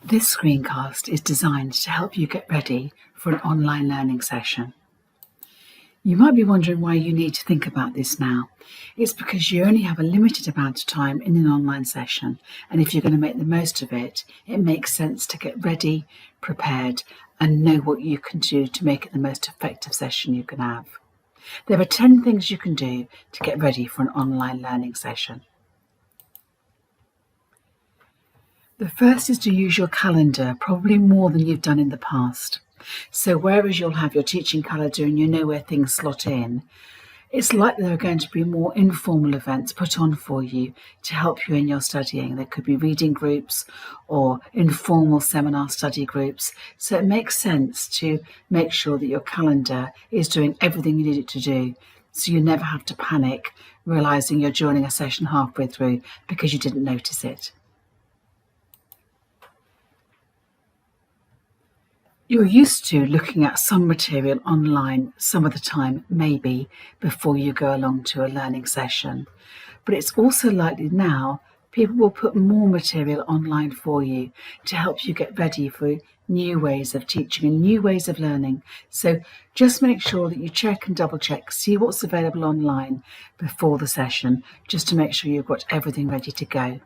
This screencast is designed to help you get ready for an online learning session. You might be wondering why you need to think about this now. It's because you only have a limited amount of time in an online session, and if you're going to make the most of it, it makes sense to get ready, prepared, and know what you can do to make it the most effective session you can have. There are 10 things you can do to get ready for an online learning session. The first is to use your calendar, probably more than you've done in the past. So whereas you'll have your teaching calendar and you know where things slot in, it's likely there are going to be more informal events put on for you to help you in your studying. There could be reading groups or informal seminar study groups. So it makes sense to make sure that your calendar is doing everything you need it to do, so you never have to panic realizing you're joining a session halfway through because you didn't notice it. You're used to looking at some material online some of the time, maybe, before you go along to a learning session. But it's also likely now people will put more material online for you to help you get ready for new ways of teaching and new ways of learning. So just make sure that you check and double check, see what's available online before the session, just to make sure you've got everything ready to go.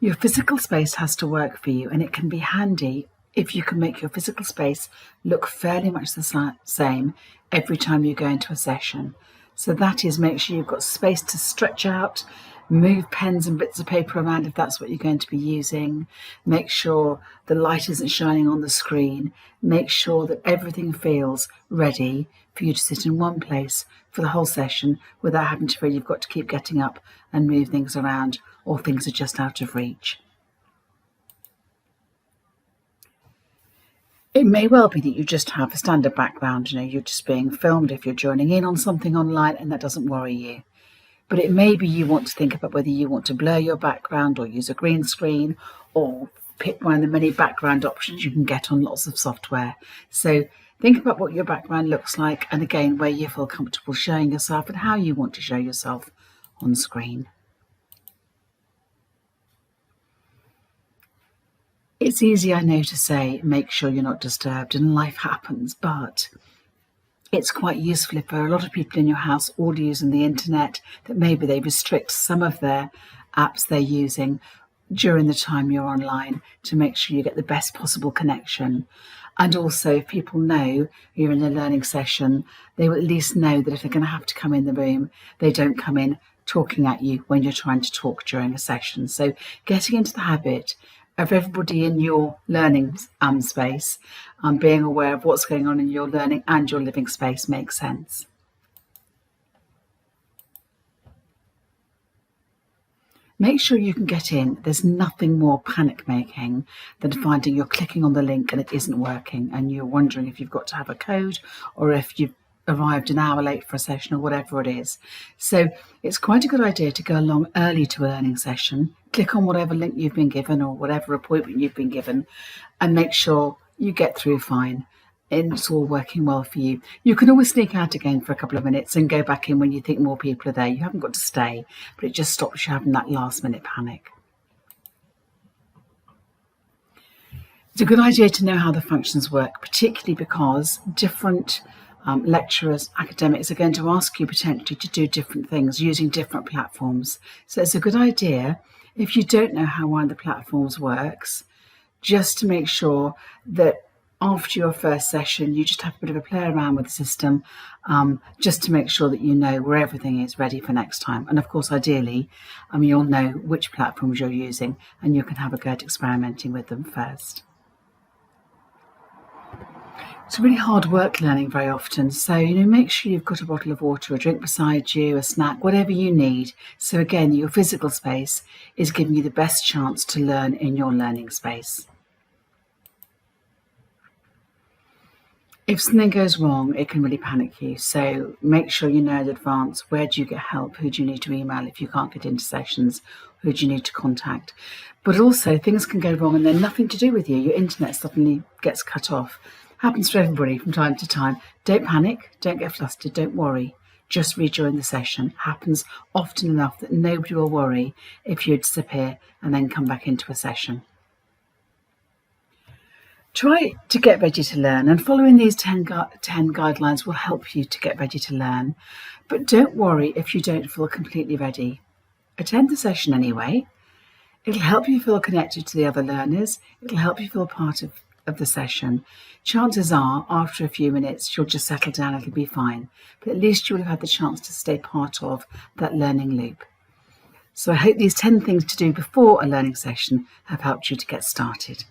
Your physical space has to work for you, and it can be handy if you can make your physical space look fairly much the same every time you go into a session. So that is, make sure you've got space to stretch out, move pens and bits of paper around if that's what you're going to be using. Make sure the light isn't shining on the screen. Make sure that everything feels ready for you to sit in one place for the whole session without having to feel you've got to keep getting up and move things around, or things are just out of reach. It may well be that you just have a standard background, you're just being filmed if you're joining in on something online, and that doesn't worry you. But it may be you want to think about whether you want to blur your background or use a green screen or pick one of the many background options you can get on lots of software. So think about what your background looks like, and again, where you feel comfortable showing yourself and how you want to show yourself on screen. It's easy, I know, to say, make sure you're not disturbed and life happens, but it's quite useful if there are a lot of people in your house all using the internet, that maybe they restrict some of their apps they're using during the time you're online to make sure you get the best possible connection. And also, if people know you're in a learning session, they will at least know that if they're going to have to come in the room, they don't come in talking at you when you're trying to talk during a session. So getting into the habit of everybody in your learning space, being aware of what's going on in your learning and your living space makes sense. Make sure you can get in. There's nothing more panic-making than finding you're clicking on the link and it isn't working, and you're wondering if you've got to have a code or if you've arrived an hour late for a session or whatever it is. So it's quite a good idea to go along early to a learning session, click on whatever link you've been given or whatever appointment you've been given, and make sure you get through fine and it's all working well for you. You can always sneak out again for a couple of minutes and go back in when you think more people are there. You haven't got to stay, but it just stops you having that last minute panic. It's a good idea to know how the functions work, particularly because different lecturers, academics are going to ask you potentially to do different things using different platforms. So it's a good idea, if you don't know how one of the platforms works, just to make sure that after your first session, you just have a bit of a play around with the system, just to make sure that you know where everything is ready for next time. And of course, ideally, you'll know which platforms you're using and you can have a go at experimenting with them first. It's really hard work learning very often, so make sure you've got a bottle of water, a drink beside you, a snack, whatever you need. So again, your physical space is giving you the best chance to learn in your learning space. If something goes wrong, it can really panic you. So make sure you know in advance, where do you get help? Who do you need to email if you can't get into sessions? Who do you need to contact? But also, things can go wrong and they're nothing to do with you. Your internet suddenly gets cut off. Happens to everybody from time to time. Don't panic, don't get flustered, don't worry. just rejoin the session. Happens often enough that nobody will worry if you disappear and then come back into a session. Try to get ready to learn, and following these 10 guidelines will help you to get ready to learn. But don't worry if you don't feel completely ready. Attend the session anyway. It'll help you feel connected to the other learners. It'll help you feel part of the session. Chances are, after a few minutes, you'll just settle down, it'll be fine. But at least you'll have had the chance to stay part of that learning loop. So I hope these 10 things to do before a learning session have helped you to get started.